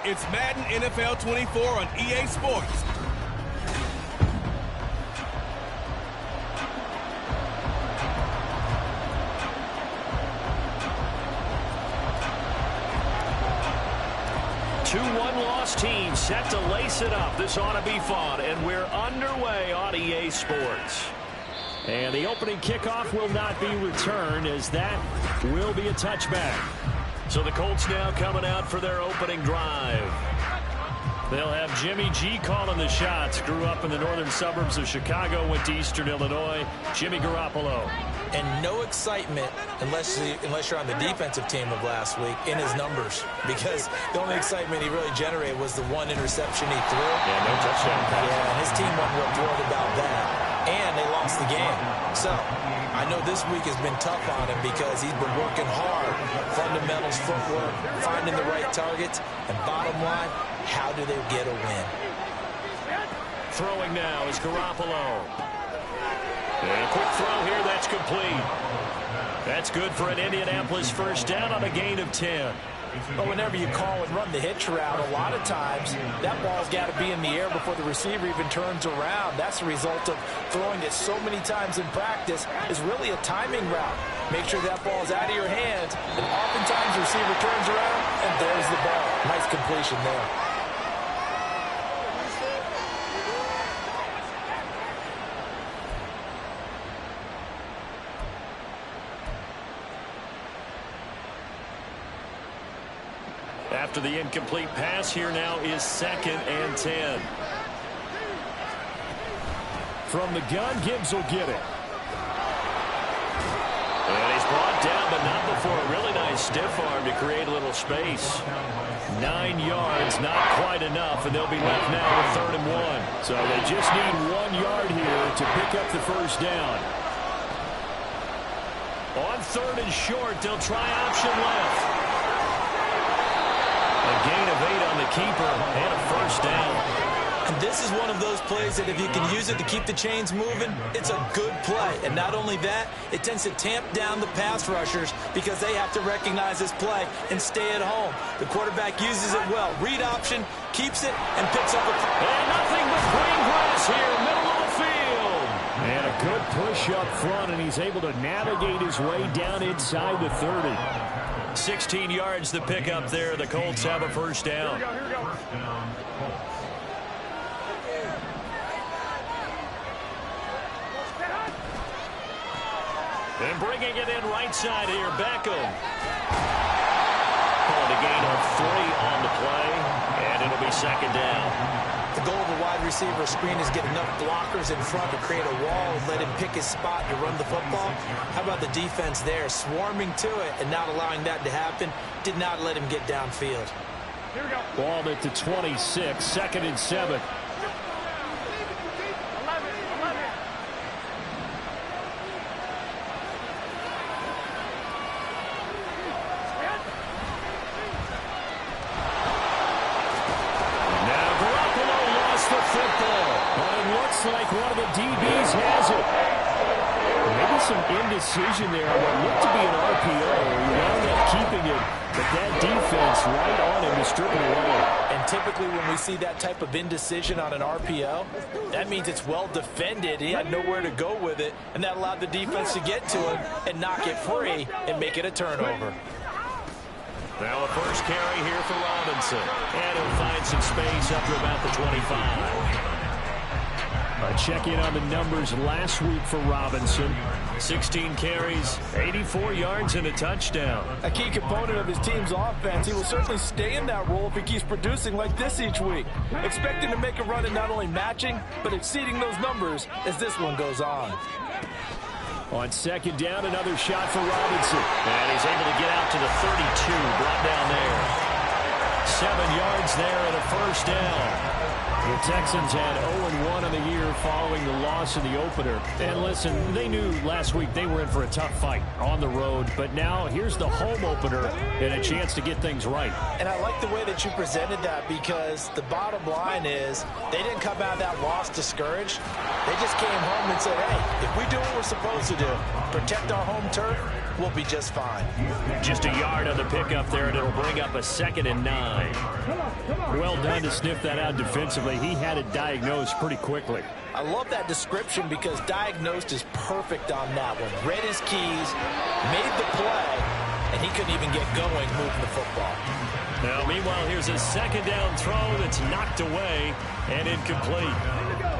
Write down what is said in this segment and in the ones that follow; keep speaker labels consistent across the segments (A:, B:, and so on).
A: It's Madden NFL 24 on EA Sports.
B: Two one-loss teams set to lace it up. This ought to be fun, and we're underway on EA Sports. And the opening kickoff will not be returned, as that will be a touchback. So the Colts now coming out for their opening drive. They'll have Jimmy G calling the shots. Grew up in the northern suburbs of Chicago, went to Eastern Illinois. Jimmy Garoppolo.
C: And no excitement unless you're on the defensive team of last week in his numbers, because the only excitement he really generated was the one interception he threw.
B: Yeah, no touchdown pass.
C: Yeah, and his team wasn't real thrilled about that. And they lost the game. So I know this week has been tough on him because he's been working hard. Fundamentals, footwork, finding the right targets. And bottom line, how do they get a win?
B: Throwing now is Garoppolo. And a quick throw here, that's complete. That's good for an Indianapolis first down on a gain of 10.
C: But whenever you call and run the hitch route, a lot of times that ball's got to be in the air before the receiver even turns around. That's the result of throwing it so many times in practice. Is really a timing route. Make sure that ball's out of your hands, and oftentimes the receiver turns around, and there's the ball. Nice completion there.
B: After the incomplete pass, here now is 2nd and 10. From the gun, Gibbs will get it. And he's brought down, but not before a really nice stiff arm to create a little space. 9 yards, not quite enough, and they'll be left now with 3rd and 1. So they just need 1 yard here to pick up the first down. On 3rd and short, they'll try option left. A gain of 8 on the keeper and a first down.
C: And this is one of those plays that if you can use it to keep the chains moving, it's a good play. And not only that, it tends to tamp down the pass rushers because they have to recognize this play and stay at home. The quarterback uses it well. Read option, keeps it, and picks up a...
B: And nothing but green grass here, middle of the field. And a good push up front, and he's able to navigate his way down inside the 30. 16 yards the pickup there. The Colts have a first down.
D: Here we go.
B: And bringing it in right side here, Beckham. Called a gain of 3 on the play, and it'll be 2nd down.
C: The goal of a wide receiver screen is get enough blockers in front to create a wall and let him pick his spot to run the football. How about the defense there, swarming to it and not allowing that to happen? Did not let him get downfield.
D: Here we go.
B: Ball at the 26, 2nd and 7.
D: 11.
B: Like one of the DBs has it. Maybe some indecision there on what looked to be an RPO. He wound up keeping it, but that defense right on him to strip it away.
C: And typically when we see that type of indecision on an RPO, that means it's well defended. He had nowhere to go with it, and that allowed the defense to get to him and knock it free and make it a turnover.
B: Now a first carry here for Robinson. And he'll find some space up to about the 25. A check-in on the numbers last week for Robinson. 16 carries, 84 yards, and a touchdown.
C: A key component of his team's offense. He will certainly stay in that role if he keeps producing like this each week. Expect him to make a run at not only matching, but exceeding those numbers as this one goes on.
B: On 2nd down, another shot for Robinson. And he's able to get out to the 32, brought down there. 7 yards there and a first down. The Texans had 0-1 on the year following the loss in the opener. And listen, they knew last week they were in for a tough fight on the road. But now here's the home opener and a chance to get things right.
C: And I like the way that you presented that, because the bottom line is they didn't come out of that loss discouraged. They just came home and said, hey, if we do what we're supposed to do, protect our home turf, we'll be just fine.
B: Just a yard on the pickup there, and it'll bring up a 2nd and 9. Well done to sniff that out defensively. He had it diagnosed pretty quickly.
C: I love that description because diagnosed is perfect on that one. Read his keys, made the play, and he couldn't even get going moving the football.
B: Now, meanwhile, here's a 2nd down throw that's knocked away and incomplete.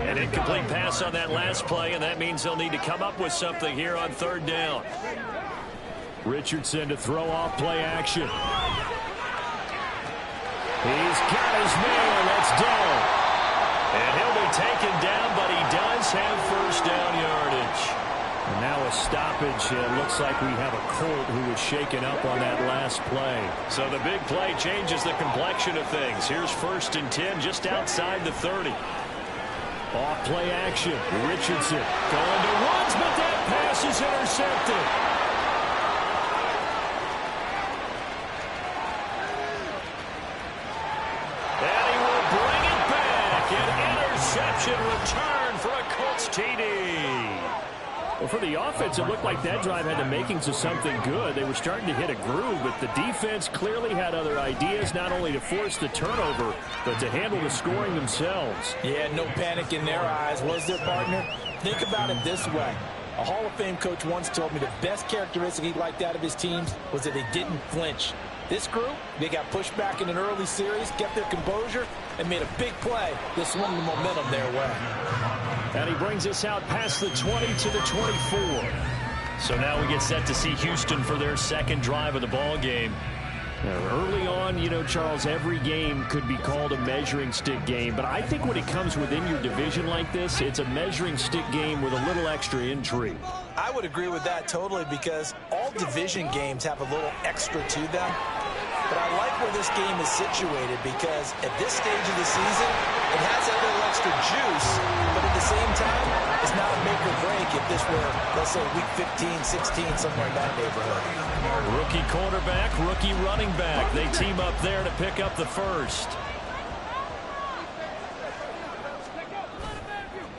B: An incomplete pass on that last play, and that means they'll need to come up with something here on 3rd down. Richardson to throw off play action. He's got his man. That's Dell. And he'll be taken down, but he does have 1st down yardage. And now a stoppage. It looks like we have a Colt who was shaken up on that last play. So the big play changes the complexion of things. Here's 1st and 10 just outside the 30. Off play action. Richardson going to Woods, but that pass is intercepted. And he will bring it back. An interception return for a Colts TD. Well, for the offense, it looked like that drive had the makings of something good. They were starting to hit a groove, but the defense clearly had other ideas, not only to force the turnover, but to handle the scoring themselves.
C: Yeah, no panic in their eyes, was there, partner? Think about it this way. A Hall of Fame coach once told me the best characteristic he liked out of his teams was that they didn't flinch. This group, they got pushed back in an early series, kept their composure, and made a big play that swung the momentum their way.
B: And he brings us out past the 20 to the 24. So now we get set to see Houston for their 2nd drive of the ball game. Early on, you know, Charles, every game could be called a measuring stick game. But I think when it comes within your division like this, it's a measuring stick game with a little extra intrigue.
C: I would agree with that totally because all division games have a little extra to them. But I like where this game is situated because at this stage of the season, it has a little extra juice, but at the same time, it's not a make or break if this were, let's say, week 15, 16, somewhere in that neighborhood.
B: Rookie quarterback, rookie running back. They team up there to pick up the 1st.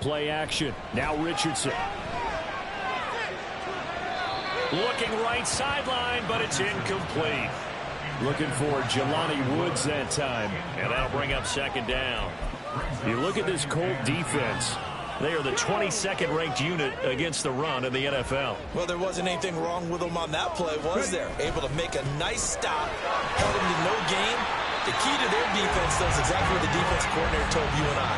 B: Play action. Now Richardson. Looking right sideline, but it's incomplete. Looking for Jelani Woods that time. And that'll bring up 2nd down. You look at this Colt defense. They are the 22nd ranked unit against the run in the NFL.
C: Well, there wasn't anything wrong with them on that play, was there? Able to make a nice stop, held them to no gain. The key to their defense, though, is exactly what the defense coordinator told you and I.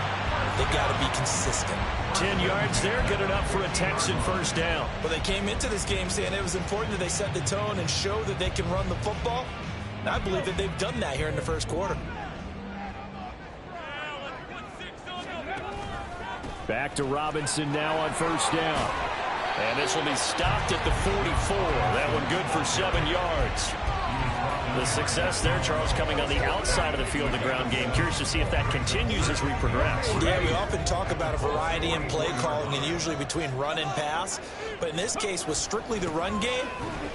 C: They got to be consistent.
B: 10 yards there, good enough for a Texan 1st down.
C: Well, they came into this game saying it was important that they set the tone and show that they can run the football. And I believe that they've done that here in the 1st quarter.
B: Back to Robinson now on 1st down. And this will be stopped at the 44. That one good for 7 yards. The success there, Charles, coming on the outside of the field, the ground game. Curious to see if that continues as we progress.
C: Yeah, we often talk about a variety in play calling and usually between run and pass. But in this case, with strictly the run game,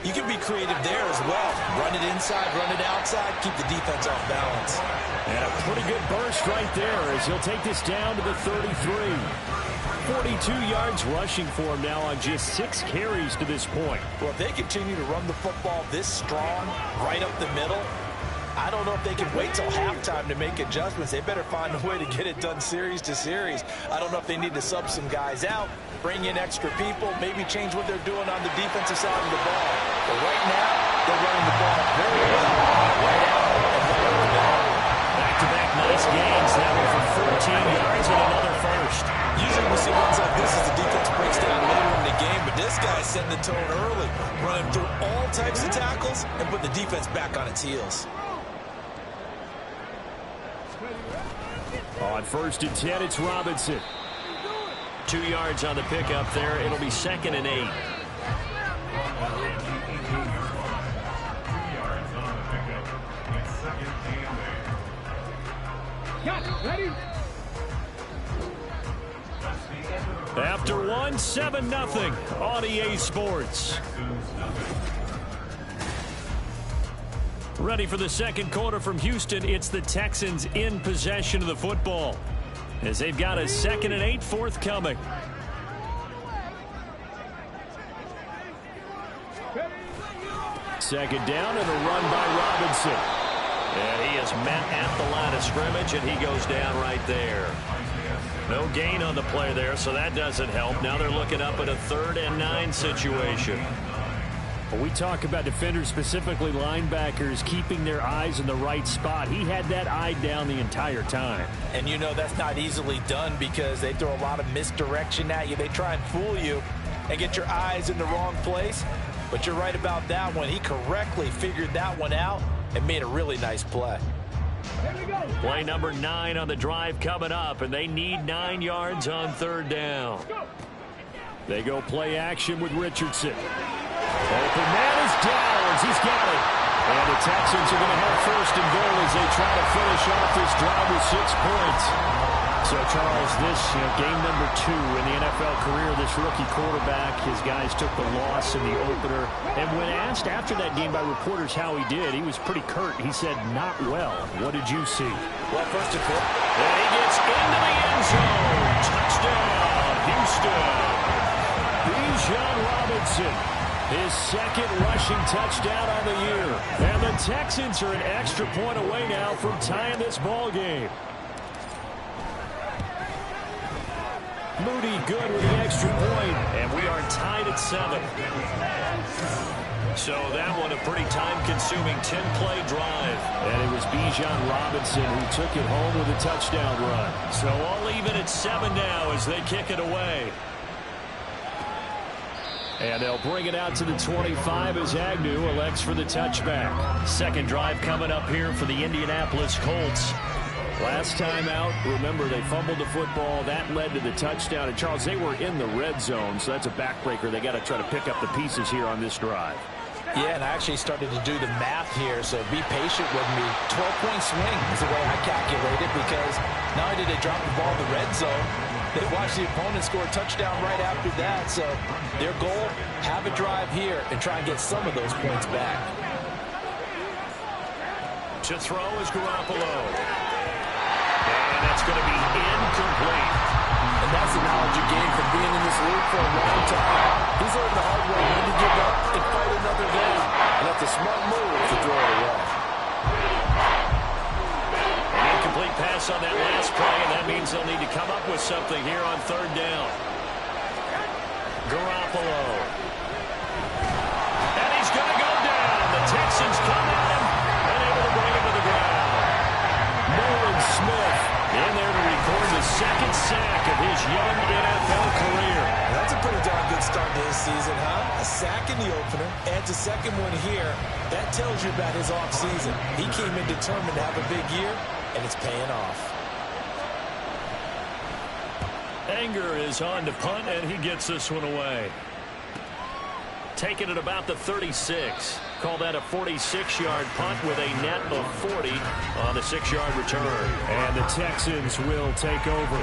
C: you can be creative there as well. Run it inside, run it outside, keep the defense off balance.
B: And a pretty good burst right there as he'll take this down to the 33. 42 yards rushing for him now on just 6 carries to this point.
C: Well, if they continue to run the football this strong, right up the middle, I don't know if they can wait till halftime to make adjustments. They better find a way to get it done series to series. I don't know if they need to sub some guys out, bring in extra people, maybe change what they're doing on the defensive side of the ball. But right now, they're running the ball very well, right out and right up the middle.
B: Back-to-back nice gains. That one for 14 yards and another 1st.
C: Usually we see ones like this as the defense breaks down later in the game, but this guy's setting the tone early, running through all types of tackles and put the defense back on its heels.
B: On 1st and 10, it's Robinson. 2 yards on the pickup there. It'll be 2nd and 8.
D: Ready?
B: After 1, 7-0 on EA Sports. Ready for the 2nd quarter from Houston. It's the Texans in possession of the football as they've got a 2nd and 8 forthcoming. Second down and a run by Robinson. And he is met at the line of scrimmage, and he goes down right there. No gain on the play there, so that doesn't help. Now they're looking up at a 3rd and 9 situation.
D: Well, we talk about defenders, specifically linebackers, keeping their eyes in the right spot. He had that eye down the entire time.
C: And you know that's not easily done because they throw a lot of misdirection at you. They try and fool you and get your eyes in the wrong place. But you're right about that one. He correctly figured that one out and made a really nice play.
B: Play number 9 on the drive coming up, and they need 9 yards on 3rd down.
D: They go play action with Richardson. Open man is Downs. He's got it. And the Texans are going to have 1st and goal as they try to finish off this drive with 6 points. So, Charles, this game number 2 in the NFL career, this rookie quarterback, his guys took the loss in the opener. And when asked after that game by reporters how he did, he was pretty curt. He said, not well. What did you see?
C: Well, first and foremost,
B: and he gets into the end zone. Touchdown, Houston. Bijan Robinson, his 2nd rushing touchdown on the year. And the Texans are an extra point away now from tying this ball game. Moody good with the extra point, and we are tied at 7. So that one a pretty time-consuming 10-play drive.
D: And it was Bijan Robinson who took it home with a touchdown run.
B: So all even at 7 now as they kick it away. And they'll bring it out to the 25 as Agnew elects for the touchback. 2nd drive coming up here for the Indianapolis Colts. Last time out, remember, they fumbled the football. That led to the touchdown. And, Charles, they were in the red zone, so that's a backbreaker. They got to try to pick up the pieces here on this drive.
C: yeah, and I actually started to do the math here, so be patient with me. 12-point swing is the way I calculate it because not only did they drop the ball in the red zone, they watched the opponent score a touchdown right after that. So their goal, have a drive here and try and get some of those points back.
B: To throw is Garoppolo. And that's going to be incomplete.
C: And that's the knowledge you gain from being in this league for a long time. He's learned the hard way when to give up and fight another day. And that's a smart move to throw it away.
B: An incomplete pass on that last play, and that means they'll need to come up with something here on 3rd down. Garoppolo. And he's going to go down. The Texans come at him and able to bring him to the ground.
D: Nolan Smith
B: in there to record the 2nd sack of his young NFL career.
C: That's a pretty darn good start to his season, huh? A sack in the opener, adds a 2nd one here. That tells you about his offseason. He came in determined to have a big year, and it's paying off.
B: Anger is on to punt, and he gets this one away. Taking it about the 36. Call that a 46-yard punt with a net of 40 on the 6-yard return.
D: And the Texans will take over.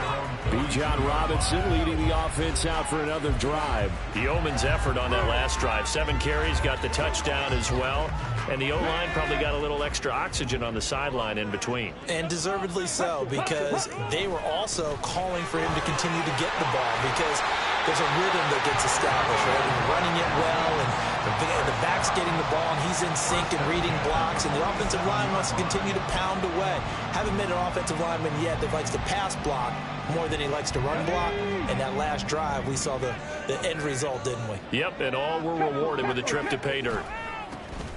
D: Bijan Robinson leading the offense out for another drive.
B: Yeoman's effort on that last drive. 7 carries, got the touchdown as well. And the O-line probably got a little extra oxygen on the sideline in between.
C: And deservedly so, because they were also calling for him to continue to get the ball because there's a rhythm that gets established, right? And running it well, and the back's getting the ball, and he's in sync and reading blocks, and the offensive line wants to continue to pound away. Haven't met an offensive lineman yet that likes to pass block more than he likes to run block. And that last drive, we saw the end result, didn't we?
B: Yep, and all were rewarded with a trip to pay dirt.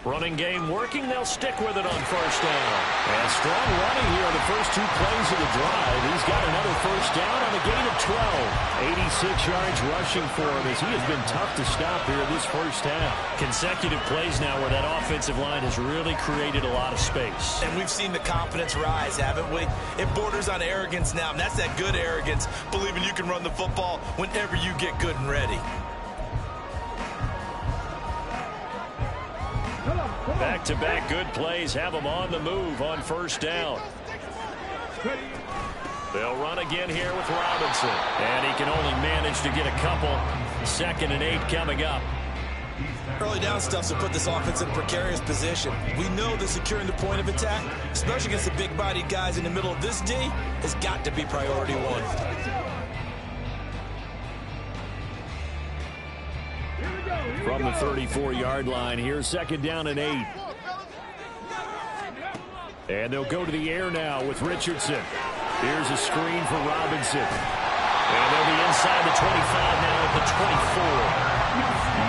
B: Running game working. They'll stick with it on 1st down.
D: And strong running here on the first 2 plays of the drive. He's got another 1st down on a gain of 12. 86 yards rushing for him as he has been tough to stop here this 1st half.
B: Consecutive plays now where that offensive line has really created a lot of space.
E: And we've seen the confidence rise, haven't we? It borders on arrogance now, and that's that good arrogance, believing you can run the football whenever you get good and ready.
B: Back-to-back good plays have them on the move on 1st down. They'll run again here with Robinson. And he can only manage to get a couple. 2nd and 8 coming up.
E: Early down stuff to put this offense in a precarious position. We know that securing the point of attack, especially against the big-bodied guys in the middle of this D, has got to be priority 1.
B: from the 34-yard line. Here's 2nd down and 8. And they'll go to the air now with Richardson. Here's a screen for Robinson. And they'll be inside the 25 now at the 24.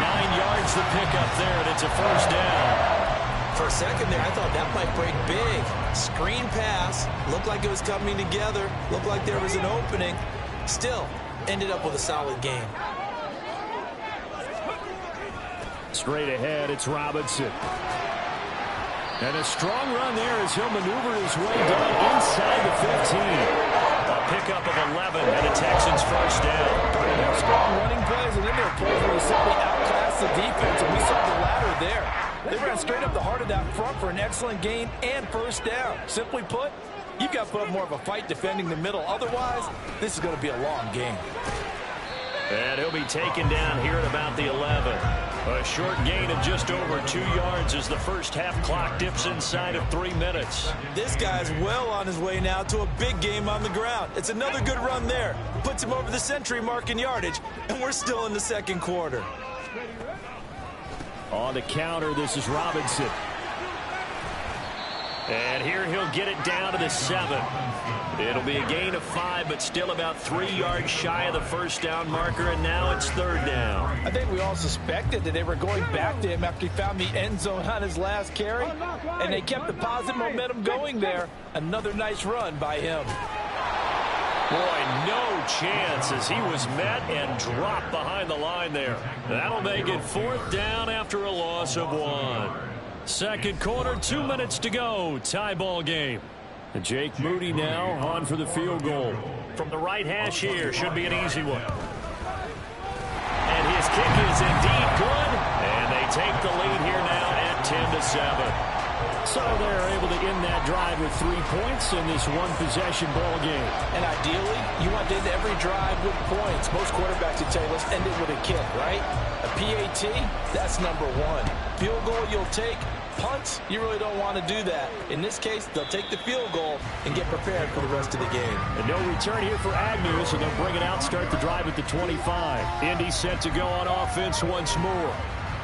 B: 9 yards to pick up there, and it's a first down.
E: For a second there, I thought that might break big. Screen pass. Looked like it was coming together. Looked like there was an opening. Still, ended up with a solid game.
B: Straight ahead, it's Robinson. And a strong run there as he'll maneuver his way down inside the 15. A pickup of 11 and a Texans first down.
C: Strong running plays, and then there are plays where they simply outclass the defense, and we saw the latter there. They ran straight up the heart of that front for an excellent gain and first down. Simply put, you've got to put up more of a fight defending the middle. Otherwise, this is going to be a long game.
B: And he'll be taken down here at about the 11. A short gain of just over 2 yards as the first half clock dips inside of 3 minutes.
E: This guy's well on his way now to a big game on the ground. It's another good run there. Puts him over the century mark in yardage, and we're still in the second quarter.
B: On the counter, this is Robinson. And here he'll get it down to the 7. It'll be a gain of 5, but still about 3 yards shy of the first down marker, and now it's 3rd down.
C: I think we all suspected that they were going back to him after he found the end zone on his last carry, and they kept the positive momentum going there. Another nice run by him.
B: Boy, no chance as he was met and dropped behind the line there. That'll make it 4th down after a loss of 1. Second quarter, 2 minutes to go. Tie ball game. And Jake Moody now on for the field goal. From the right hash here, should be an easy one. And his kick is indeed good. And they take the lead here now at 10-7. So they're able to end that drive with 3 points in this one-possession ball game.
C: And ideally, you want to end every drive with points. Most quarterbacks would tell you, let's end it with a kick, right? A PAT, that's number 1. Field goal you'll take. Punts, you really don't want to do that. In this case, they'll take the field goal and get prepared for the rest of the game.
B: And no return here for Agnew, so they'll bring it out, start the drive at the 25. Indy set to go on offense once more.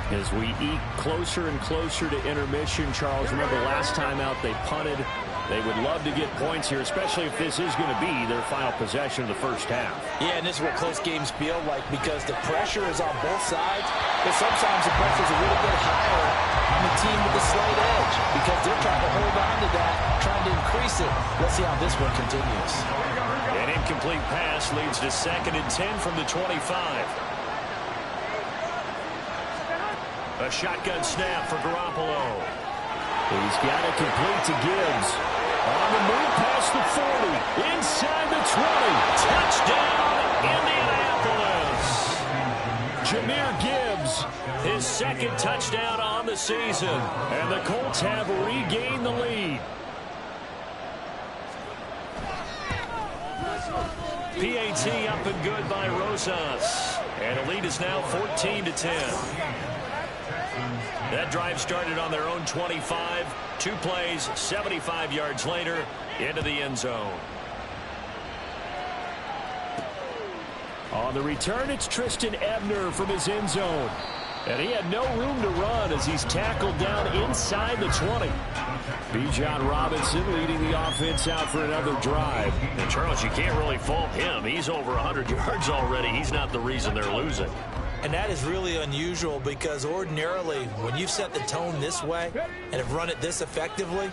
B: As we eke closer and closer to intermission, Charles, remember last time out they punted. They would love to get points here, especially if this is going to be their final possession of the first half.
C: Yeah, and this is what close games feel like because the pressure is on both sides, but sometimes the pressure is a little bit higher on the team with the slight edge because they're trying to hold on to that, trying to increase it. Let's see how this one continues.
B: An incomplete pass leads to 2nd and 10 from the 25. A shotgun snap for Garoppolo. He's got it complete to Gibbs. On the move past the 40. Inside the 20. Touchdown, Indianapolis. Jahmyr Gibbs, his 2nd touchdown on the season. And the Colts have regained the lead. PAT up and good by Rosas. And the lead is now 14-10. That drive started on their own 25. 2 plays, 75 yards later, into the end zone. On the return, it's Tristan Ebner from his end zone. And he had no room to run as he's tackled down inside the 20. Bijan Robinson leading the offense out for another drive. And, Charles, you can't really fault him. He's over 100 yards already. He's not the reason they're losing.
E: And that is really unusual because ordinarily when you've set the tone this way and have run it this effectively,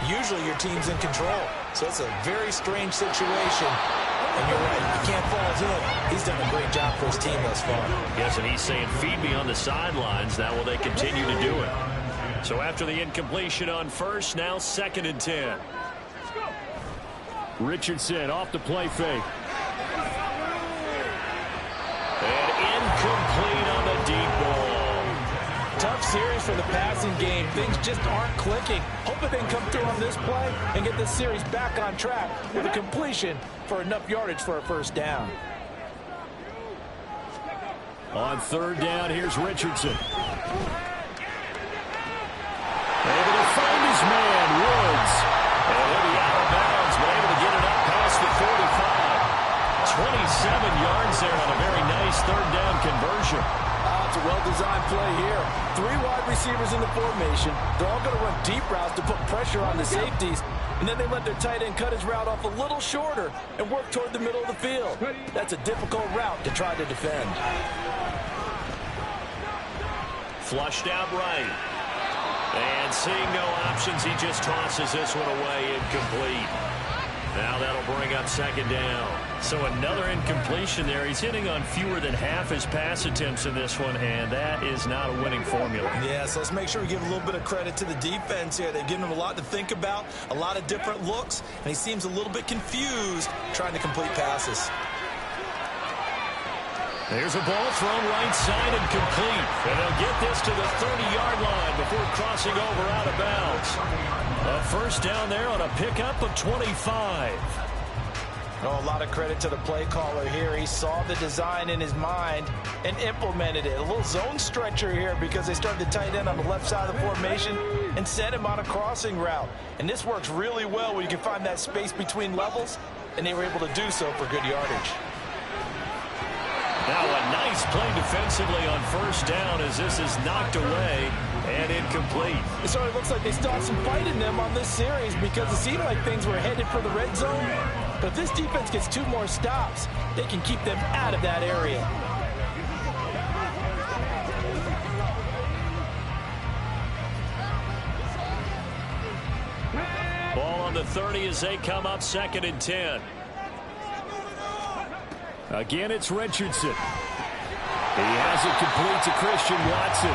E: usually your team's in control. So it's a very strange situation. And you're right, you can't fault him. He's done a great job for his team thus far.
B: Yes, and he's saying, feed me on the sidelines. Now will they continue to do it? So after the incompletion on first, now 2nd and 10. Richardson off the play fake. And incomplete on the deep ball.
C: Tough series for the passing game. Things just aren't clicking. Hoping they can come through on this play and get this series back on track with a completion for enough yardage for a first down.
B: On 3rd down, here's Richardson. Able to find his man, Woods. And he'll be out of bounds, but able to get it up past the 45. 27 yards there on a very nice 3rd down conversion.
C: It's a well-designed play here. 3 wide receivers in the formation. They're all going to run deep routes to put pressure on the safeties. And then they let their tight end cut his route off a little shorter and work toward the middle of the field. That's a difficult route to try to defend.
B: Flushed out right. And seeing no options, he just tosses this one away, incomplete. Now that'll bring up second down. So another incompletion there. He's hitting on fewer than half his pass attempts in this one, and that is not a winning formula.
E: Yeah, so let's make sure we give a little bit of credit to the defense here. They've given him a lot to think about, a lot of different looks, and he seems a little bit confused trying to complete passes.
B: There's a ball thrown right side and complete. And they'll get this to the 30-yard line before crossing over out of bounds. A first down there on a pickup of 25.
C: Oh, a lot of credit to the play caller here. He saw the design in his mind and implemented it. A little zone stretcher here because they started the tight end on the left side of the formation and sent him on a crossing route. And this works really well when you can find that space between levels, and they were able to do so for good yardage.
B: Now a nice play defensively on first down as this is knocked away and incomplete.
C: It sort of looks like they still have some fight in them on this series because it seemed like things were headed for the red zone. But if this defense gets 2 more stops, they can keep them out of that area.
B: Ball on the 30 as they come up 2nd and 10.
D: Again, it's Richardson. He has it complete to Christian Watson.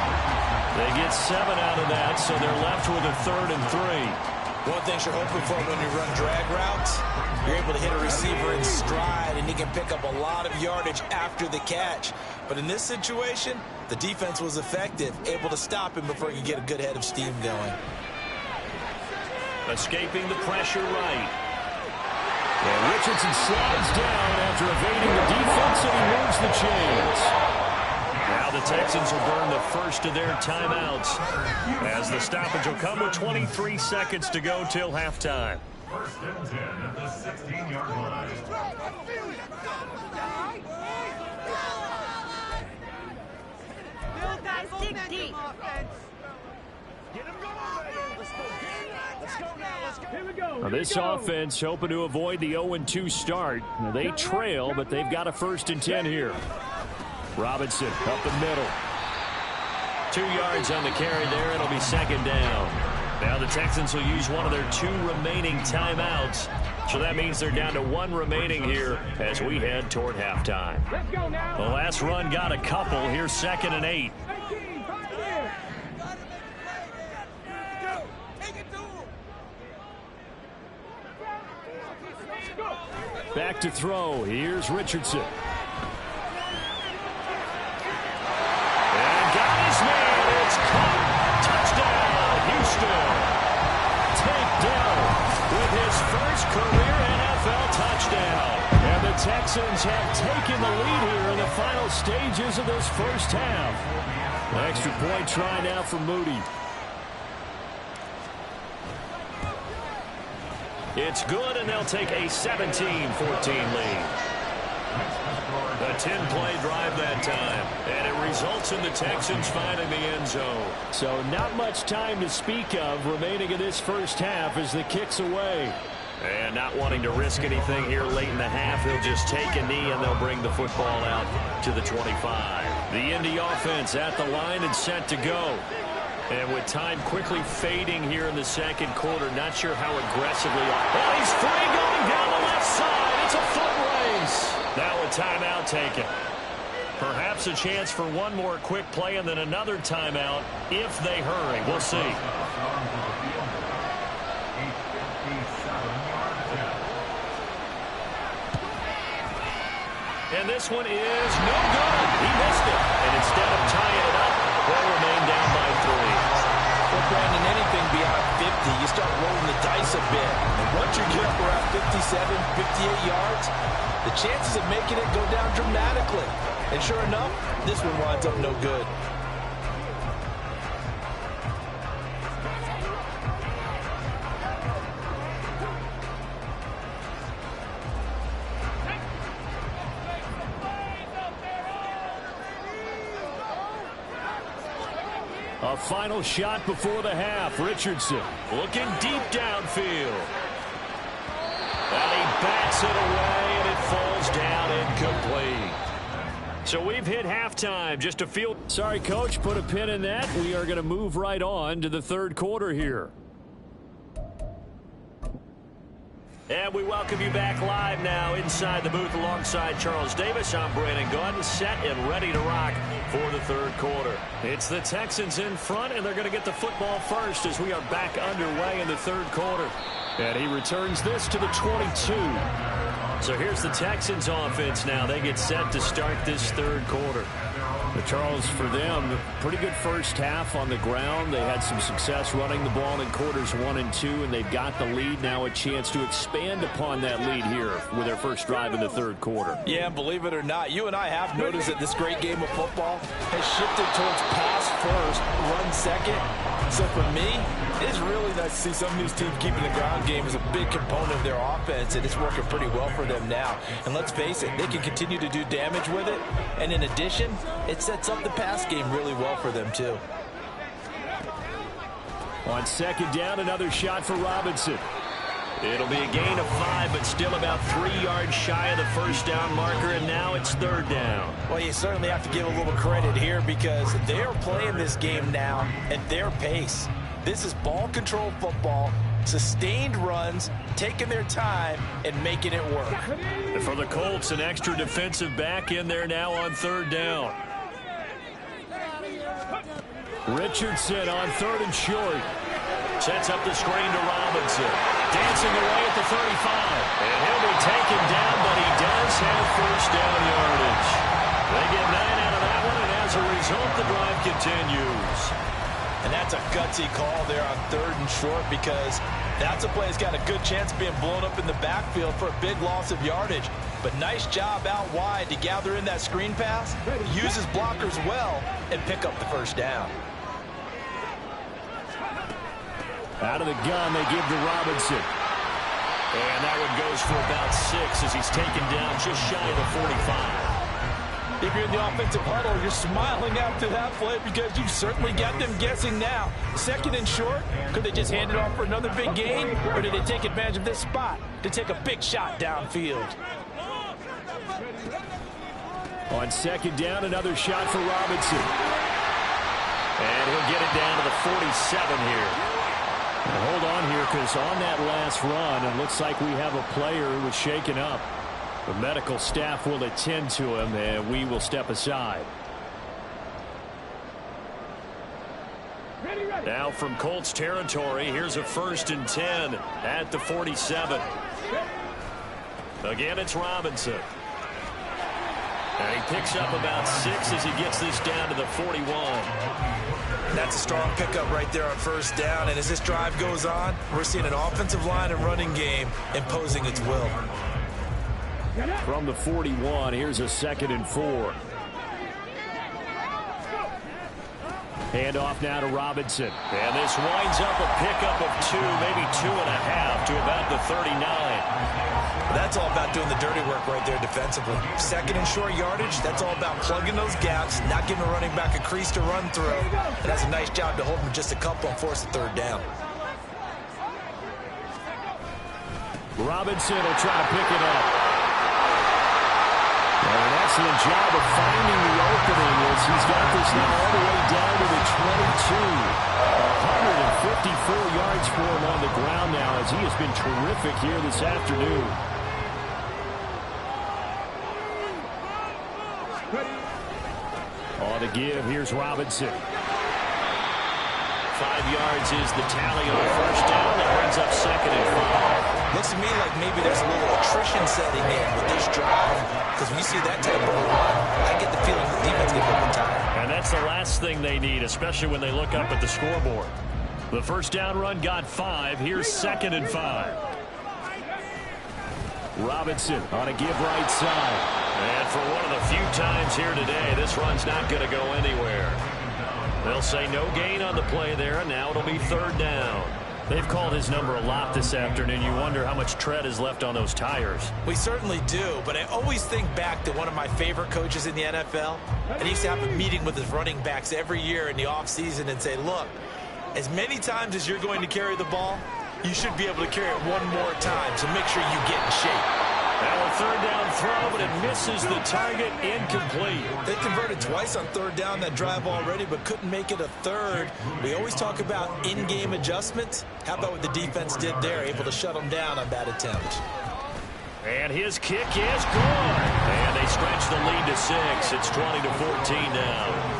B: They get 7 out of that, so they're left with a 3rd and 3.
E: One thing you're hoping for when you run drag routes, you're able to hit a receiver in stride, and he can pick up a lot of yardage after the catch. But in this situation, the defense was effective, able to stop him before he could get a good head of steam going.
B: Escaping the pressure right.
D: And Richardson slides down after evading the defense, and he moves the chains.
B: Now the Texans will burn the first of their timeouts as the stoppage will come with 23 seconds to go till halftime.
F: 1st and 10 at the 16-yard line.
G: Guys, dig deep.
D: Now this offense hoping to avoid the 0-2 start. Now they trail, but they've got a 1st and 10 here. Robinson up the middle.
B: 2 yards on the carry there. It'll be 2nd down. Now the Texans will use one of their 2 remaining timeouts. So that means they're down to 1 remaining here as we head toward halftime. The last run got a couple. Here's 2nd and 8.
D: Back to throw. Here's Richardson.
B: And got his man. It's caught. Touchdown, Houston. Tank Dell with his first career NFL touchdown. And the Texans have taken the lead here in the final stages of this first half.
D: Extra point try now for Moody.
B: It's good, and they'll take a 17-14 lead. A 10-play drive that time, and it results in the Texans finding the end zone.
D: So not much time to speak of remaining in this first half as the kick's away.
B: And not wanting to risk anything here late in the half, he'll just take a knee, and they'll bring the football out to the 25. The Indy offense at the line and set to go. And with time quickly fading here in the 2nd quarter, not sure how aggressively. Oh, he's free going down the left side. It's a foot race. Now a timeout taken. Perhaps a chance for one more quick play and then another timeout if they hurry. We'll see. And this one is no good. He missed it. And instead of tying it up, they'll remain down by 3.
C: Well, Brandon, anything beyond 50, you start rolling the dice a bit. And once you get up around 57, 58 yards, the chances of making it go down dramatically. And sure enough, this one winds up no good.
D: A final shot before the half. Richardson
B: looking deep downfield. And he bats it away, and it falls down incomplete. So we've hit halftime. Just a field.
D: Sorry, Coach, put a pin in that. We are going to move right on to the third quarter here.
B: And we welcome you back live now inside the booth alongside Charles Davis. I'm Brandon Gaudin, set and ready to rock for the third quarter. It's the Texans in front, and they're going to get the football first as we are back underway in the third quarter.
D: And he returns this to the 22.
B: So here's the Texans offense now. They get set to start this third quarter.
D: Charles, for them, pretty good first half on the ground. They had some success running the ball in quarters 1 and 2, and they've got the lead. Now a chance to expand upon that lead here with their first drive in the third quarter.
C: Yeah, believe it or not, you and I have noticed that this great game of football has shifted towards pass first, run second. So for me, it's really nice to see some of these teams keeping the ground game as a big component of their offense, and it's working pretty well for them now. And let's face it, they can continue to do damage with it. And in addition, it sets up the pass game really well for them, too.
D: On second down, another shot for Robinson.
B: It'll be a gain of 5, but still about 3 yards shy of the first down marker, and now it's third down.
C: Well, you certainly have to give a little credit here because they're playing this game now at their pace. This is ball control football, sustained runs, taking their time, and making it work.
B: And for the Colts, an extra defensive back in there now on third down.
D: Richardson on third and short.
B: Sets up the screen to Robinson. Dancing away at the 35. And he'll be taken down, but he does have first down yardage. They get 9 out of that one, and as a result, the drive continues.
C: And that's a gutsy call there on third and short because that's a play that's got a good chance of being blown up in the backfield for a big loss of yardage. But nice job out wide to gather in that screen pass, use his blockers well, and pick up the first down.
D: Out of the gun, they give to Robinson.
B: And that one goes for about 6 as he's taken down just shy of the 45.
C: If you're in the offensive huddle, you're smiling after that play because you've certainly got them guessing now. Second and short, could they just hand it off for another big gain? Or did they take advantage of this spot to take a big shot downfield?
D: On second down, another shot for Robinson.
B: And he'll get it down to the 47 here.
D: Now hold on here because on that last run, it looks like we have a player who was shaken up. The medical staff will attend to him, and we will step aside.
B: Now from Colts territory, here's a 1st and 10 at the 47. Again, it's Robinson. And he picks up about 6 as he gets this down to the 41.
E: That's a strong pickup right there on first down. And as this drive goes on, we're seeing an offensive line and running game imposing its will.
D: From the 41, here's a 2nd and 4. Handoff now to Robinson.
B: And this winds up a pickup of 2, maybe 2.5 to about the 39.
E: That's all about doing the dirty work right there defensively. Second and short yardage, that's all about plugging those gaps, not giving a running back a crease to run through. And that's a nice job to hold him just a couple and force the third down.
D: Robinson will try to pick it up. And an excellent job of finding the opening as he's got this now all the way down to the 22. 154 yards for him on the ground now as he has been terrific here this afternoon. On the give, here's Robinson.
B: 5 yards is the tally on the first down. That brings up 2nd and 5.
E: Looks to me like maybe there's a little attrition setting in with this drive. Because when you see that type of run, I get the feeling the defense gets a little tired.
B: And that's the last thing they need, especially when they look up at the scoreboard. The first down run got 5. Here's 2nd and 5.
D: Robinson on a give right side.
B: And for one of the few times here today, this run's not going to go anywhere. They'll say no gain on the play there, and now it'll be third down. They've called his number a lot this afternoon. You wonder how much tread is left on those tires.
E: We certainly do, but I always think back to one of my favorite coaches in the NFL, and he used to have a meeting with his running backs every year in the offseason and say, look, as many times as you're going to carry the ball, you should be able to carry it one more time, so make sure you get in shape.
B: Now a third down throw, but it misses the target, incomplete.
E: They converted twice on third down that drive already, but couldn't make it a third. We always talk about in-game adjustments. How about what the defense did there, able to shut them down on that attempt?
B: And his kick is good. And they stretch the lead to 6. It's 20-14 now.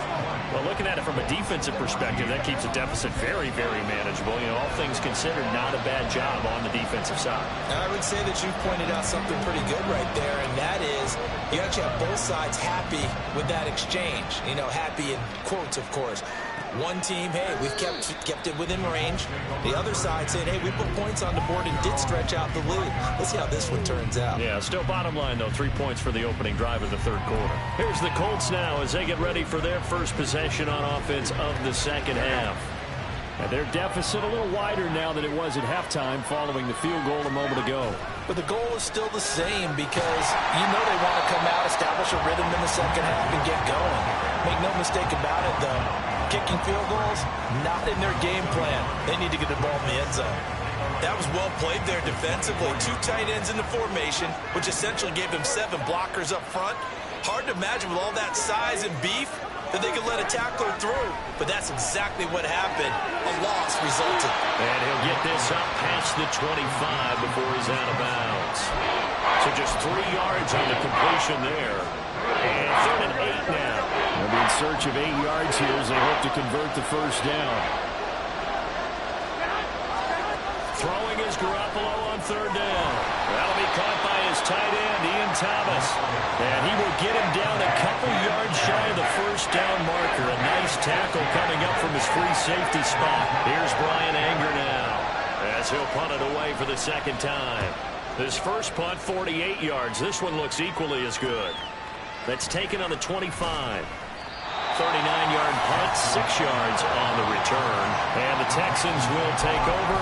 B: Well, looking at it from a defensive perspective, that keeps the deficit very, very manageable. You know, all things considered, not a bad job on the defensive side.
E: I would say that you pointed out something pretty good right there, and that is you actually have both sides happy with that exchange. You know, happy in quotes, of course. One team, hey, we've kept it within range. The other side saying, hey, we put points on the board and did stretch out the lead. Let's see how this one turns out.
B: Yeah, still bottom line, though, 3 points for the opening drive of the third quarter. Here's the Colts now as they get ready for their first possession on offense of the second half. And their deficit a little wider now than it was at halftime following the field goal a moment ago.
E: But the goal is still the same because you know they want to come out, establish a rhythm in the second half, and get going. Make no mistake about it, though. Kicking field goals, not in their game plan. They need to get the ball in the end zone. That was well played there defensively. 2 tight ends in the formation, which essentially gave them 7 blockers up front. Hard to imagine with all that size and beef that they could let a tackler through. But that's exactly what happened. A loss resulted.
B: And he'll get this up past the 25 before he's out of bounds. So just 3 yards on the completion there. And 3rd and 8 now. They'll be in search of 8 yards here as they hope to convert the first down. Throwing is Garoppolo on 3rd down. That'll be caught by his tight end, Ian Thomas. And he will get him down a couple yards shy of the first down marker. A nice tackle coming up from his free safety spot. Here's Brian Anger now as he'll punt it away for the second time. His first punt, 48 yards. This one looks equally as good. That's taken on the 25. 39-yard punt, 6 yards on the return. And the Texans will take over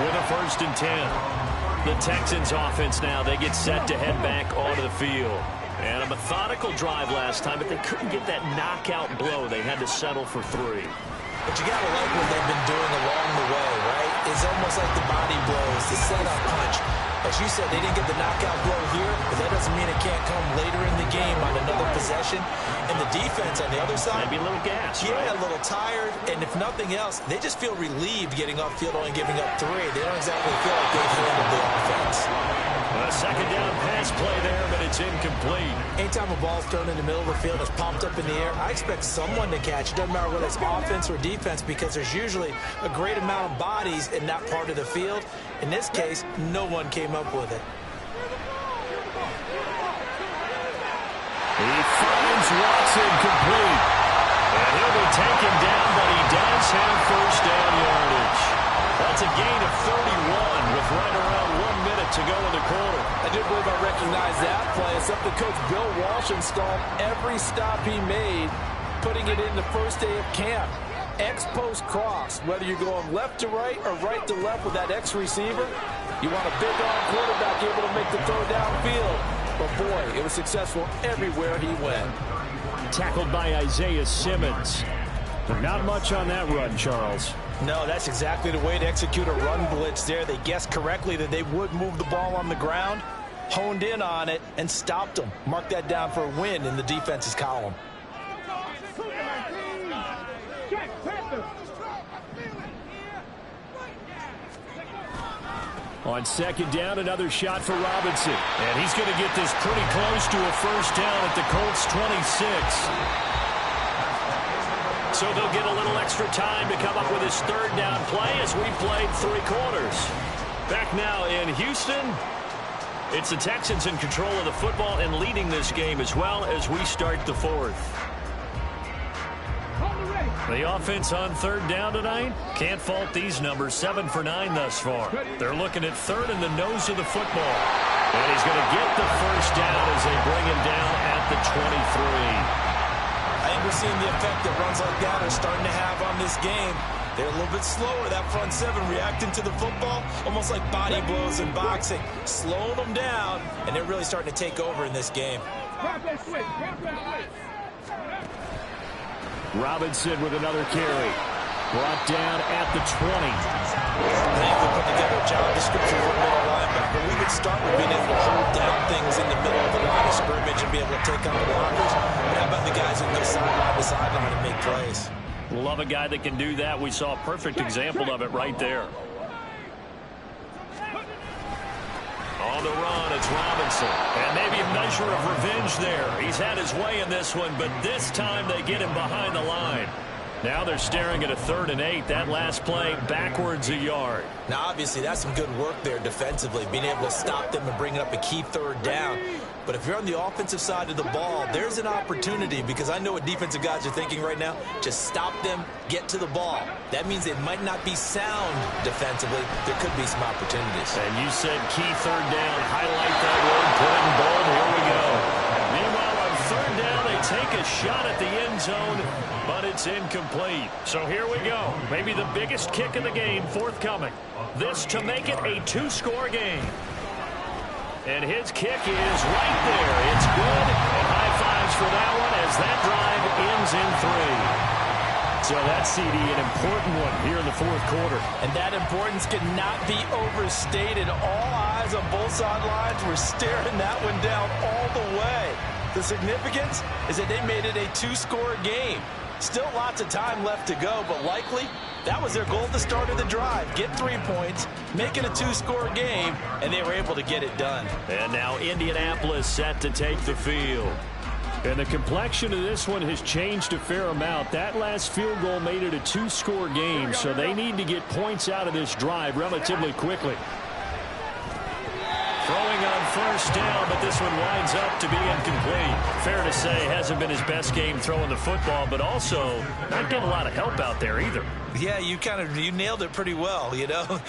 B: with a 1st and 10. The Texans offense now, they get set to head back onto the field. And a methodical drive last time, but they couldn't get that knockout blow. They had to settle for 3.
E: But you got to like what they've been doing along the way, right? It's almost like the body blows, the setup punch. As you said, they didn't get the knockout blow here, but that doesn't mean it can't come later in the game on another possession. And the defense on the other side,
B: maybe a little gas.
E: Yeah,
B: right?
E: A little tired. And if nothing else, they just feel relieved getting upfield, only giving up 3. They don't exactly feel like they've handled the offense.
B: A second down pass play there, but it's incomplete.
E: Anytime a ball's thrown in the middle of the field, it's popped up in the air, I expect someone to catch. It doesn't matter whether it's offense or defense because there's usually a great amount of bodies in that part of the field. In this case, no one came up with it.
B: He finds Watson complete. And he'll be taken down, but he does have first down yardage. That's a gain of 31 with right around 1 minute to go in the quarter.
C: I do believe I recognize that play. It's something Coach Bill Walsh installed every stop he made, putting it in the first day of camp. X-post cross, whether you're going left to right or right to left with that X receiver, you want a big arm quarterback able to make the throw downfield. But boy, it was successful everywhere he went.
B: Tackled by Isaiah Simmons. Not much on that run, Charles.
C: No, that's exactly the way to execute a run blitz there. They guessed correctly that they would move the ball on the ground, honed in on it, and stopped them. Mark that down for a win in the defense's column.
B: On second down, another shot for Robinson. And he's going to get this pretty close to a first down at the Colts 26. So they'll get a little extra time to come up with his 3rd down play as we played 3 quarters. Back now in Houston, it's the Texans in control of the football and leading this game as well as we start the 4th. The offense on 3rd down tonight, can't fault these numbers, 7 for 9 thus far. They're looking at 3rd in the nose of the football. And he's going to get the first down as they bring him down at the 23.
E: I think we're seeing the effect that runs like that are starting to have on this game. They're a little bit slower, that front seven, reacting to the football, almost like body blows in boxing, slowing them down, and they're really starting to take over in this game.
B: Robinson with another carry. Brought down at the 20.
E: I think we put together a job description for a middle linebacker. We would start with being able to hold down things in the middle of the line of scrimmage and be able to take on the blockers. But how about the guys who can go sideline to sideline and make plays?
B: Love a guy that can do that. We saw a perfect example of it right there. On the run, it's Robinson. And maybe a measure of revenge there. He's had his way in this one, but this time they get him behind the line. Now they're staring at a 3rd and 8. That last play backwards a yard.
E: Now, obviously, that's some good work there defensively, being able to stop them and bring up a key 3rd down. But if you're on the offensive side of the ball, there's an opportunity, because I know what defensive guys are thinking right now. Just stop them, get to the ball. That means it might not be sound defensively. There could be some opportunities.
B: And you said key 3rd down. Highlight that word. Put it in bold. Here we go. Meanwhile, on 3rd down, they take a shot at the end zone, but it's incomplete. So here we go. Maybe the biggest kick of the game forthcoming. This to make it a 2-score game. And his kick is right there. It's good. And high fives for that one as that drive ends in 3. So that's, CD, an important one here in the 4th quarter.
C: And that importance cannot be overstated. All eyes on both sidelines were staring that one down all the way. The significance is that they made it a 2-score game. Still lots of time left to go, but likely that was their goal at the start of the drive. Get 3 points, make it a 2-score game, and they were able to get it done.
B: And now Indianapolis set to take the field. And the complexion of this one has changed a fair amount. That last field goal made it a 2-score game, so they need to get points out of this drive relatively quickly. Throwing on 1st down, but this one winds up to be incomplete. Fair to say, hasn't been his best game throwing the football, but also not getting a lot of help out there either.
E: Yeah, you nailed it pretty well, you know.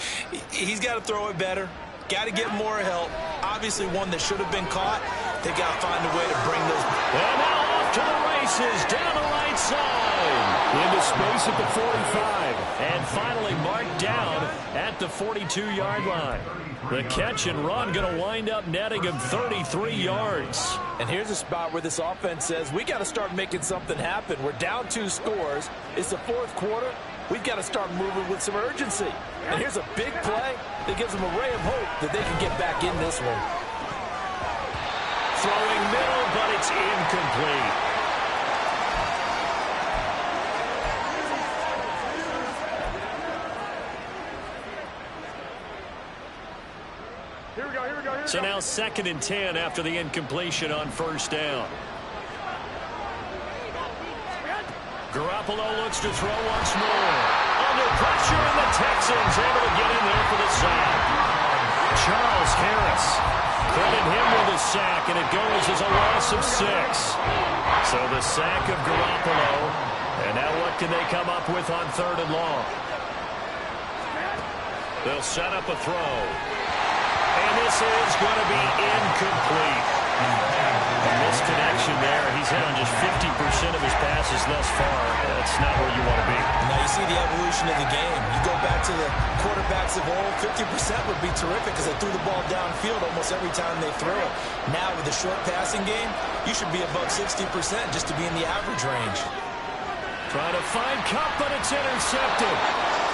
E: He's got to throw it better. Got to get more help. Obviously one that should have been caught. They got to find a way to bring those.
B: And now off to the races, down the right side. Into space at the 45. And finally marked down at the 42-yard line. The catch and run going to wind up netting him 33 yards.
C: And here's a spot where this offense says, we got to start making something happen. We're down 2 scores. It's the 4th quarter. We've got to start moving with some urgency. And here's a big play that gives them a ray of hope that they can get back in this one.
B: Throwing middle, but it's incomplete. So now 2nd and 10 after the incompletion on 1st down. Garoppolo looks to throw once more. Under pressure, and the Texans able to get in there for the sack. Charles Harris. Credit him with a sack, and it goes as a loss of 6. So the sack of Garoppolo. And now what can they come up with on 3rd and long? They'll set up a throw. And this is going to be incomplete. A misconnection there. He's hit on just 50% of his passes thus far. That's not where you want to be.
E: Now you see the evolution of the game. You go back to the quarterbacks of old, 50% would be terrific because they threw the ball downfield almost every time they threw it. Now with the short passing game, you should be above 60% just to be in the average range.
B: Trying to find Kupp, but it's intercepted.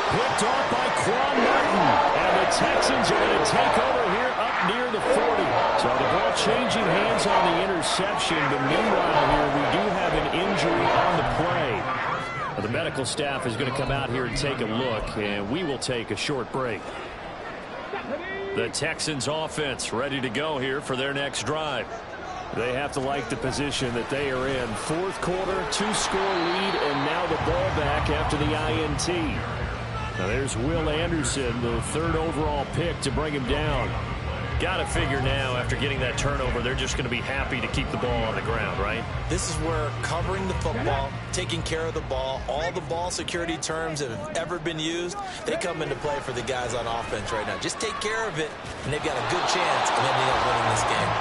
B: Picked off by Quan Martin. And the Texans are going to take over here up near the 40. So the ball changing hands on the interception. But meanwhile here, we do have an injury on the play. The medical staff is going to come out here and take a look. And we will take a short break. The Texans offense ready to go here for their next drive. They have to like the position that they are in. 4th quarter, 2-score lead, and now the ball back after the INT. Now there's Will Anderson, the 3rd overall pick to bring him down. Got to figure now, after getting that turnover, they're just going to be happy to keep the ball on the ground, right?
E: This is where covering the football, taking care of the ball, all the ball security terms that have ever been used, they come into play for the guys on offense right now. Just take care of it, and they've got a good chance of ending up winning this game.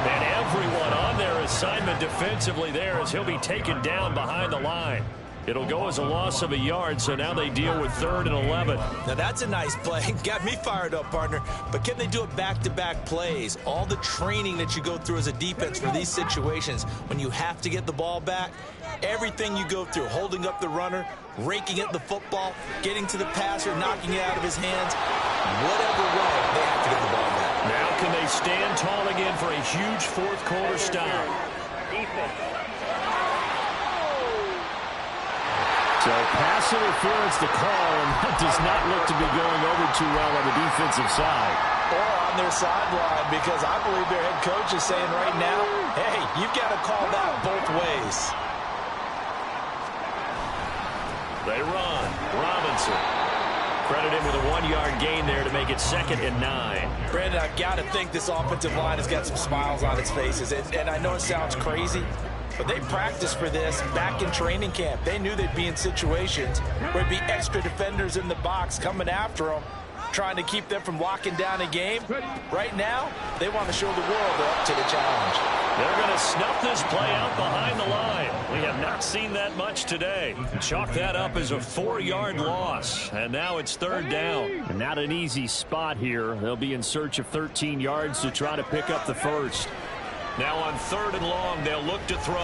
B: And everyone on their assignment defensively there as he'll be taken down behind the line. It'll go as a loss of a yard, so now they deal with 3rd and 11.
E: Now that's a nice play. Got me fired up, partner. But can they do it back-to-back plays? All the training that you go through as a defense for these situations, when you have to get the ball back, everything you go through, holding up the runner, raking at the football, getting to the passer, knocking it out of his hands, whatever way, they have to get the ball back.
B: Now can they stand tall again for a huge fourth-quarter stop? So pass interference to call, and that does not look to be going over too well on the defensive side.
C: Or on their sideline, because I believe their head coach is saying right now, hey, you've got to call that both ways.
B: They run. Robinson. Credit him with a 1-yard gain there to make it 2nd and 9.
C: Brandon, I've got to think this offensive line has got some smiles on its faces. And I know it sounds crazy, but they practiced for this back in training camp. They knew they'd be in situations where it'd be extra defenders in the box coming after them, trying to keep them from locking down a game. Right now, they want to show the world they're up to the challenge.
B: They're going to snuff this play out behind the line. We have not seen that much today. Chalk that up as a 4-yard loss, and now it's 3rd down. And not an easy spot here. They'll be in search of 13 yards to try to pick up the first. Now on 3rd and long, they'll look to throw.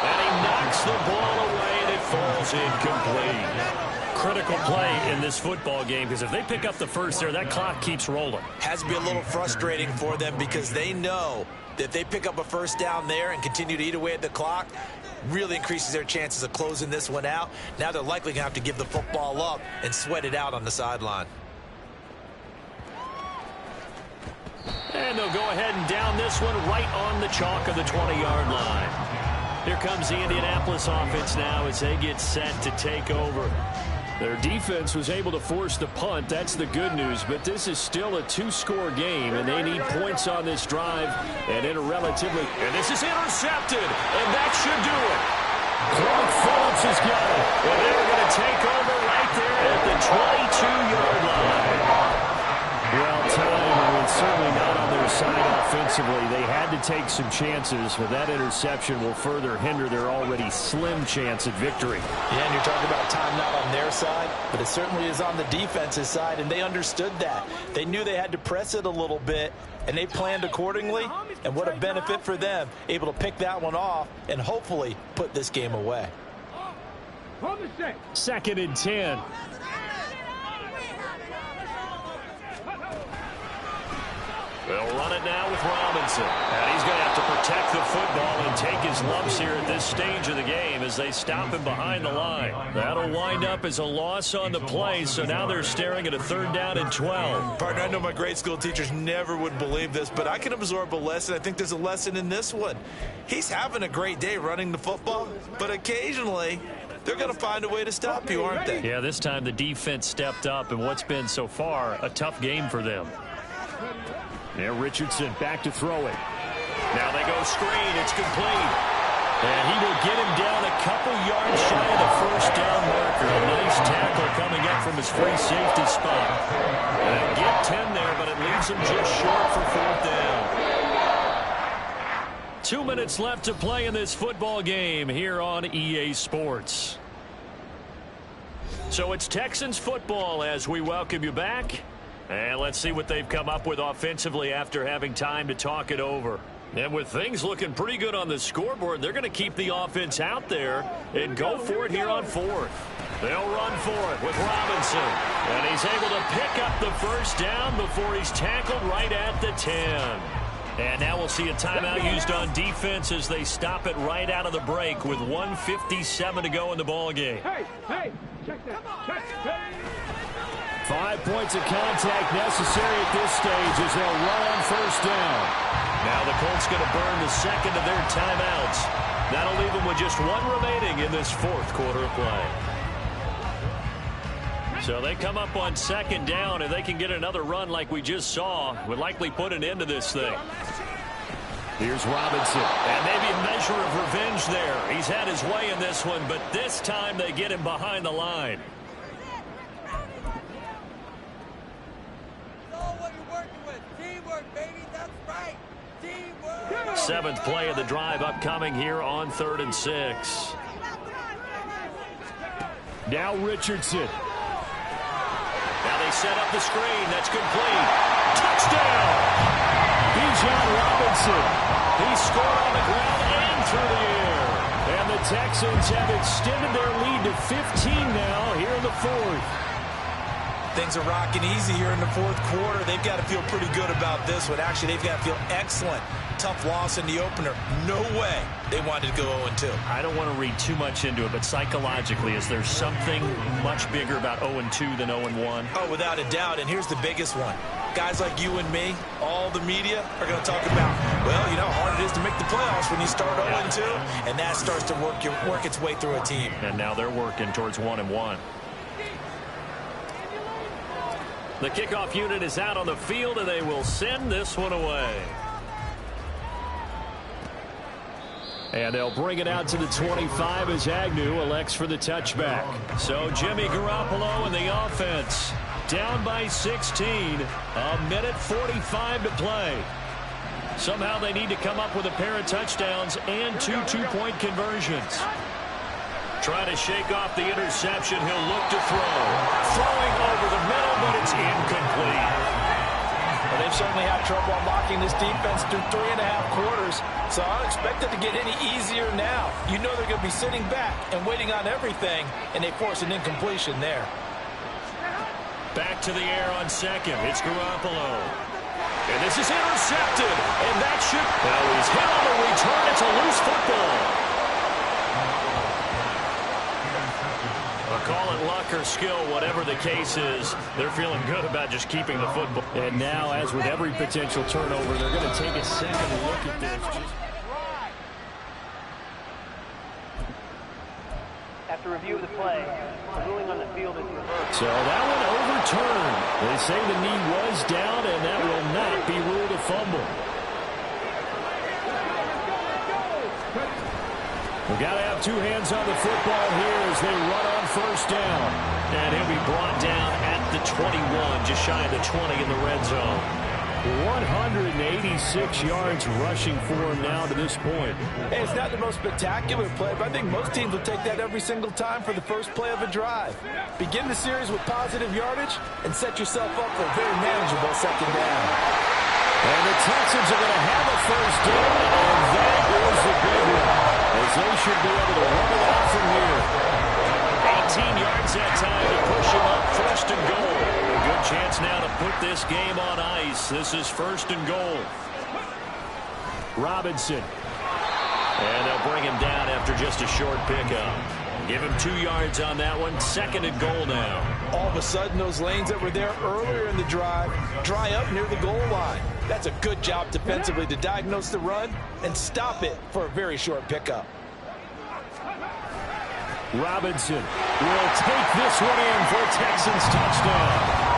B: And he knocks the ball away, and it falls incomplete. Critical play in this football game, because if they pick up the first there, that clock keeps rolling.
E: Has to be a little frustrating for them because they know that if they pick up a first down there and continue to eat away at the clock, really increases their chances of closing this one out. Now they're likely going to have to give the football up and sweat it out on the sideline.
B: And they'll go ahead and down this one right on the chalk of the 20-yard line. Here comes the Indianapolis offense now as they get set to take over. Their defense was able to force the punt. That's the good news, but this is still a 2-score game, and they need points on this drive, and in a relatively... And this is intercepted, and that should do it. Clark Phillips has got it, and they're going to take over right there at the 22-yard line. Well, time was certainly not on their side offensively. They had to take some chances, but that interception will further hinder their already slim chance at victory.
C: Yeah, and you're talking about time not on their side, but it certainly is on the defense's side, and they understood that. They knew they had to press it a little bit, and they planned accordingly, and what a benefit for them, able to pick that one off and hopefully put this game away.
B: 2nd and 10. They'll run it now with Robinson. And he's going to have to protect the football and take his lumps here at this stage of the game as they stop him behind the line. That'll wind up as a loss on the play, so now they're staring at a 3rd down and 12.
E: Partner, I know my grade school teachers never would believe this, but I can absorb a lesson. I think there's a lesson in this one. He's having a great day running the football, but occasionally they're going to find a way to stop you, aren't they?
B: Yeah, this time the defense stepped up in what's been so far a tough game for them. Now Richardson back to throw it. Now they go screen. It's complete. And he will get him down a couple yards shy of the first down marker. A nice tackle coming up from his free safety spot. And get 10 there, but it leaves him just short for 4th down. 2 minutes left to play in this football game here on EA Sports. So it's Texans football as we welcome you back. And let's see what they've come up with offensively after having time to talk it over. And with things looking pretty good on the scoreboard, they're going to keep the offense out there and go for it here on 4th. They'll run for it with Robinson. And he's able to pick up the first down before he's tackled right at the 10. And now we'll see a timeout used on defense as they stop it right out of the break with 1:57 to go in the ballgame.
G: Hey, check that. Check.
B: 5 points of contact necessary at this stage as they'll run on first down. Now the Colts going to burn the second of their timeouts. That'll leave them with just one remaining in this 4th quarter of play. So they come up on 2nd down, and they can get another run like we just saw. Would likely put an end to this thing. Here's Robinson, and maybe a measure of revenge there. He's had his way in this one, but this time they get him behind the line. Seventh play of the drive upcoming here on 3rd and 6.
D: Now Richardson.
B: Now they set up the screen. That's complete. Touchdown!
D: Bijan Robinson.
B: He scored on the ground and through the air.
D: And the Texans have extended their lead to 15 now here in the 4th.
E: Things are rocking easy here in the 4th quarter. They've got to feel pretty good about this one. Actually, they've got to feel excellent. Tough loss in the opener. No way they wanted to go 0-2.
B: I don't want to read too much into it, but psychologically, is there something much bigger about 0-2 than 0-1?
E: Oh, without a doubt. And here's the biggest one. Guys like you and me, all the media, are going to talk about, well, you know how hard it is to make the playoffs when you start 0-2, and that starts to work its way through a team.
B: And now they're working towards 1-1. The kickoff unit is out on the field, and they will send this one away.
D: And they'll bring it out to the 25 as Agnew elects for the touchback.
B: So Jimmy Garoppolo and the offense down by 16. A minute 45 to play. Somehow they need to come up with a pair of touchdowns and 2 two-point conversions. Trying to shake off the interception. He'll look to throw. Throwing over the middle, but it's incomplete.
C: Well, they've certainly had trouble unlocking this defense through 3.5 quarters, so I don't expect it to get any easier now. You know they're going to be sitting back and waiting on everything, and they force an incompletion there.
B: Back to the air on second. It's Garoppolo. And this is intercepted. And that should... Well, he's hit on the return. It's a loose football. Call it luck or skill, whatever the case is, they're feeling good about just keeping the football.
D: And now, as with every potential turnover, they're going to take a second look at this.
H: After review of the play, the ruling on the field is reversed.
D: So that one overturned. They say the knee was down, and that will not be ruled a fumble. We've got to have two hands on the football here as they run on first down.
B: And he'll be brought down at the 21, just shy of the 20 in the red zone.
D: 186 yards rushing for him now to this point.
C: Hey, it's not the most spectacular play, but I think most teams will take that every single time for the first play of a drive. Begin the series with positive yardage and set yourself up for a very manageable second down.
D: And the Texans are going to have a first down, and that is the big one, as they should be able to run it out from here.
B: 18 yards that time to push him up, first and goal. A good chance now to put this game on ice. This is first and goal.
D: Robinson.
B: And they'll bring him down after just a short pickup. Give him 2 yards on that one. Second and goal now.
C: All of a sudden, those lanes that were there earlier in the drive dry up near the goal line. That's a good job defensively to diagnose the run and stop it for a very short pickup.
D: Robinson will take this one in for a Texans touchdown.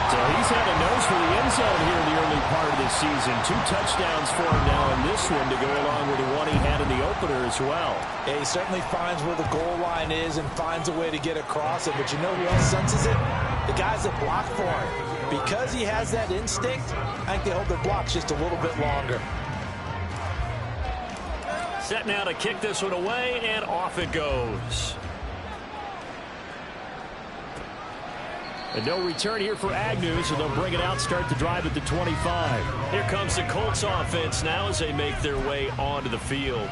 D: So he's had a nose for the end zone here in the early part of the season. 2 touchdowns for him now, and this one to go along with the one he had in the opener as well.
C: Yeah, he certainly finds where the goal line is and finds a way to get across it. But you know who else senses it? The guys that block for him. Because he has that instinct, I think they hold their blocks just a little bit longer.
B: Set now to kick this one away, and off it goes.
D: And no return here for Agnew, so they'll bring it out, start the drive at the 25.
B: Here comes the Colts offense now as they make their way onto the field.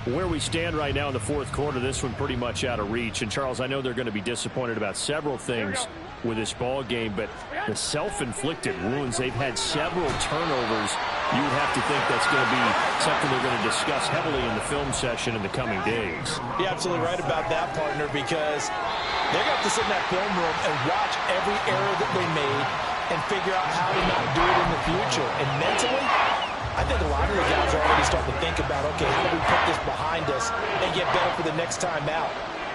D: Where we stand right now in the fourth quarter, this one pretty much out of reach. And, Charles, I know they're going to be disappointed about several things with this ball game, but the self-inflicted wounds, they've had several turnovers. You would have to think that's going to be something they're going to discuss heavily in the film session in the coming days.
C: You're absolutely right about that, partner, because they're going to have to sit in that film room and watch every error that they made and figure out how to not do it in the future. And mentally, I think a lot of the guys are already starting to think about, okay, how do we put this behind us and get better for the next time out?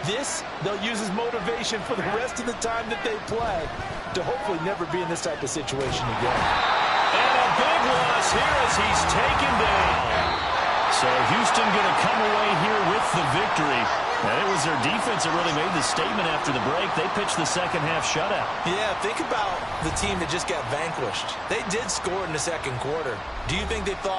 C: This, they'll use as motivation for the rest of the time that they play to hopefully never be in this type of situation again.
B: And a big loss here as he's taken down. So Houston going to come away here with the victory. And it was their defense that really made the statement after the break. They pitched the second half shutout.
E: Yeah, think about the team that just got vanquished. They did score in the second quarter. Do you think they thought